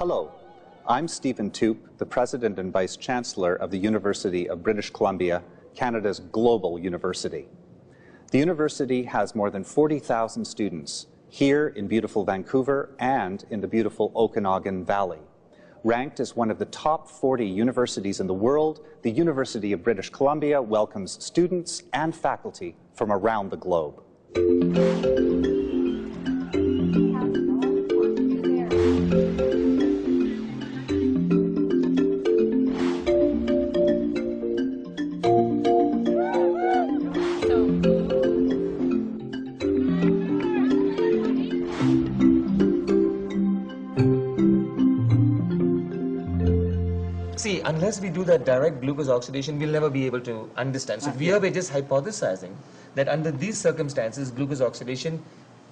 Hello, I'm Stephen Toop, the President and Vice Chancellor of the University of British Columbia, Canada's global university. The university has more than 40,000 students here in beautiful Vancouver and in the beautiful Okanagan Valley. Ranked as one of the top 40 universities in the world, the University of British Columbia welcomes students and faculty from around the globe. See, unless we do that direct glucose oxidation, we'll never be able to understand. So here we're just hypothesizing that under these circumstances, glucose oxidation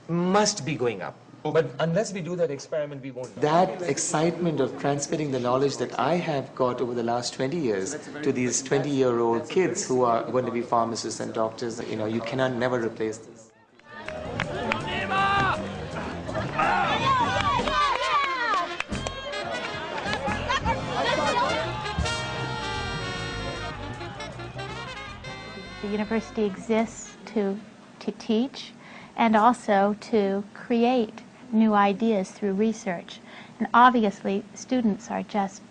must be going up. But unless we do that experiment, we won't know. That excitement of transmitting the knowledge that I have got over the last 20 years to these 20-year-old kids who are going to be pharmacists and doctors, you know, you cannot never replace this. The university exists to teach and also to create new ideas through research. And obviously, students are just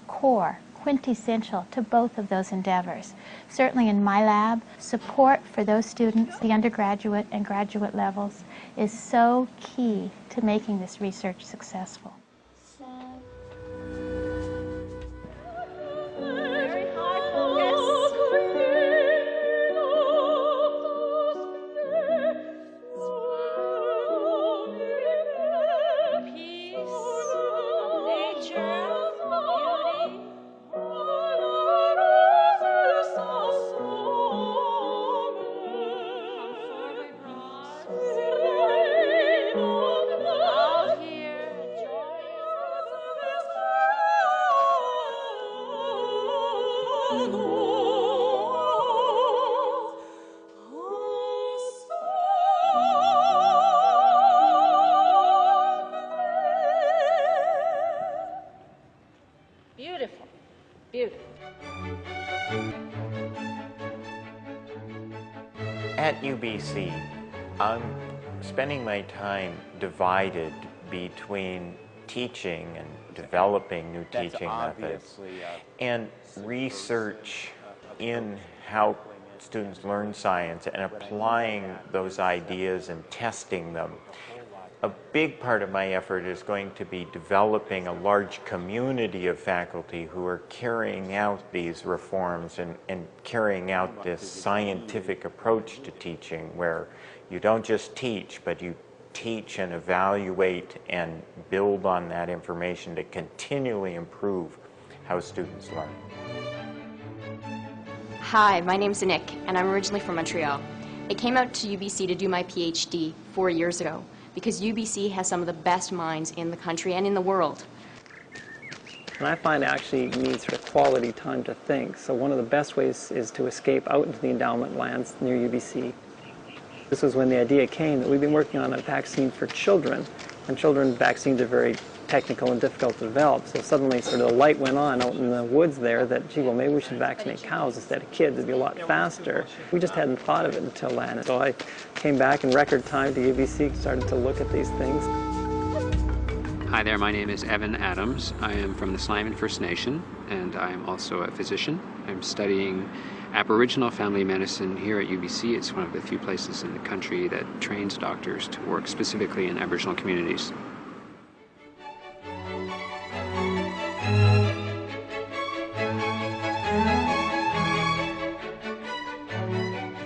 quintessential to both of those endeavors. Certainly in my lab, support for those students, the undergraduate and graduate levels, is so key to making this research successful. Beautiful, beautiful. At UBC, I'm spending my time divided between teaching and developing new teaching methods and research in how students learn science and applying those ideas and testing them. A big part of my effort is going to be developing a large community of faculty who are carrying out these reforms and carrying out this scientific approach to teaching, where you don't just teach, but you teach and evaluate and build on that information to continually improve how students learn. Hi, my name's Nick, and I'm originally from Montreal. I came out to UBC to do my PhD 4 years ago, because UBC has some of the best minds in the country and in the world. And I find actually you need sort of quality time to think. So one of the best ways is to escape out into the endowment lands near UBC. This was when the idea came that we've been working on a vaccine for children. And children vaccines are very technical and difficult to develop. So suddenly sort of the light went on out in the woods there that, gee, well, maybe we should vaccinate cows instead of kids. It'd be a lot faster. We just hadn't thought of it until then. So I came back in record time to UBC, started to look at these things. Hi there, my name is Evan Adams. I am from the Sliman First Nation, and I am also a physician. I'm studying Aboriginal family medicine here at UBC. It's one of the few places in the country that trains doctors to work specifically in Aboriginal communities.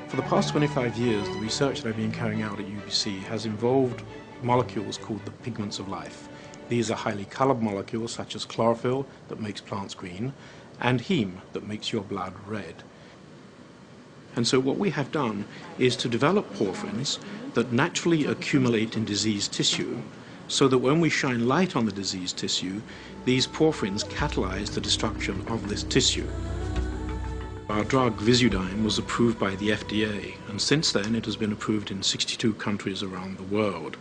For the past 25 years, the research that I've been carrying out at UBC has involved molecules called the pigments of life. These are highly colored molecules such as chlorophyll that makes plants green and heme that makes your blood red. And so what we have done is to develop porphyrins that naturally accumulate in diseased tissue, so that when we shine light on the diseased tissue, these porphyrins catalyze the destruction of this tissue. Our drug Visudyne was approved by the FDA, and since then it has been approved in 62 countries around the world.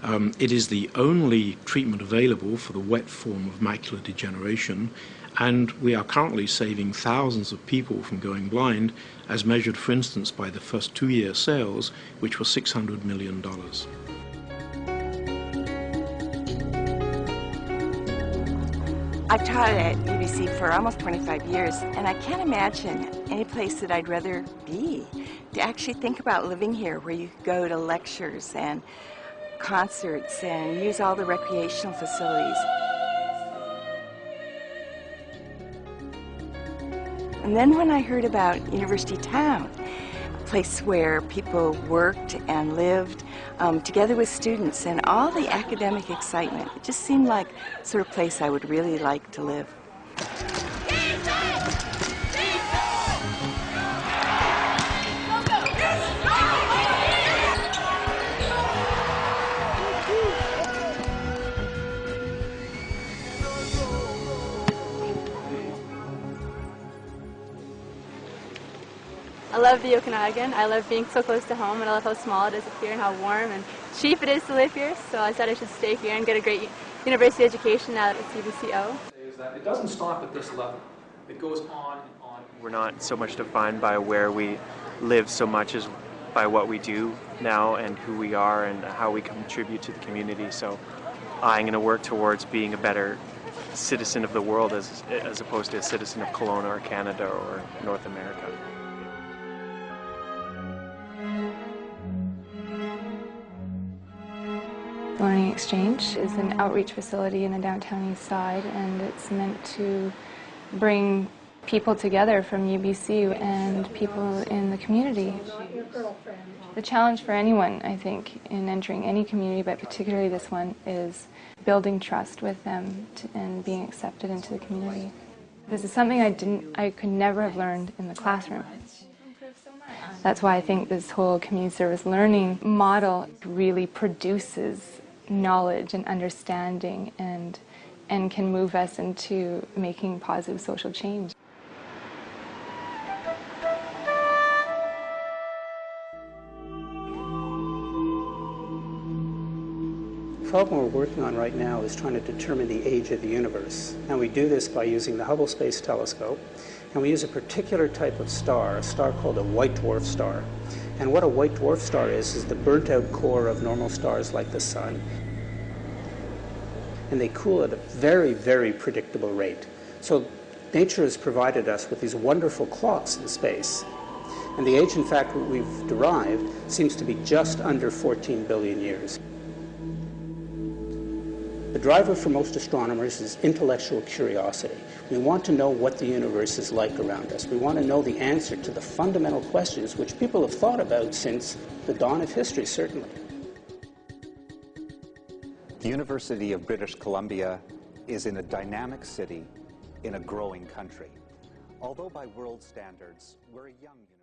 It is the only treatment available for the wet form of macular degeneration, and we are currently saving thousands of people from going blind, as measured, for instance, by the first 2-year sales, which were $600 million. I've taught at UBC for almost 25 years, and I can't imagine any place that I'd rather be. To actually think about living here, where you could go to lectures and concerts and use all the recreational facilities. And then when I heard about University Town, a place where people worked and lived together with students and all the academic excitement, it just seemed like the sort of place I would really like to live. I love the Okanagan. I love being so close to home, and I love how small it is up here and how warm and cheap it is to live here. So I said I should stay here and get a great university education now that it's UBCO. Is that it doesn't stop at this level. It goes on and on. We're not so much defined by where we live so much as by what we do now and who we are and how we contribute to the community. So I'm going to work towards being a better citizen of the world as opposed to a citizen of Kelowna or Canada or North America. Learning Exchange is an outreach facility in the downtown east side, and it's meant to bring people together from UBC and people in the community. The challenge for anyone, I think, in entering any community, but particularly this one, is building trust with them and being accepted into the community. This is something I could never have learned in the classroom. That's why I think this whole community service learning model really produces knowledge and understanding and can move us into making positive social change. The problem we're working on right now is trying to determine the age of the universe. And we do this by using the Hubble Space Telescope. And we use a particular type of star, a star called a white dwarf star. And what a white dwarf star is the burnt-out core of normal stars like the sun. And they cool at a very, very predictable rate. So nature has provided us with these wonderful clocks in space. And the age, in fact, we've derived seems to be just under 14 billion years. The driver for most astronomers is intellectual curiosity. We want to know what the universe is like around us. We want to know the answer to the fundamental questions which people have thought about since the dawn of history, certainly. The University of British Columbia is in a dynamic city in a growing country. Although by world standards, we're a young university.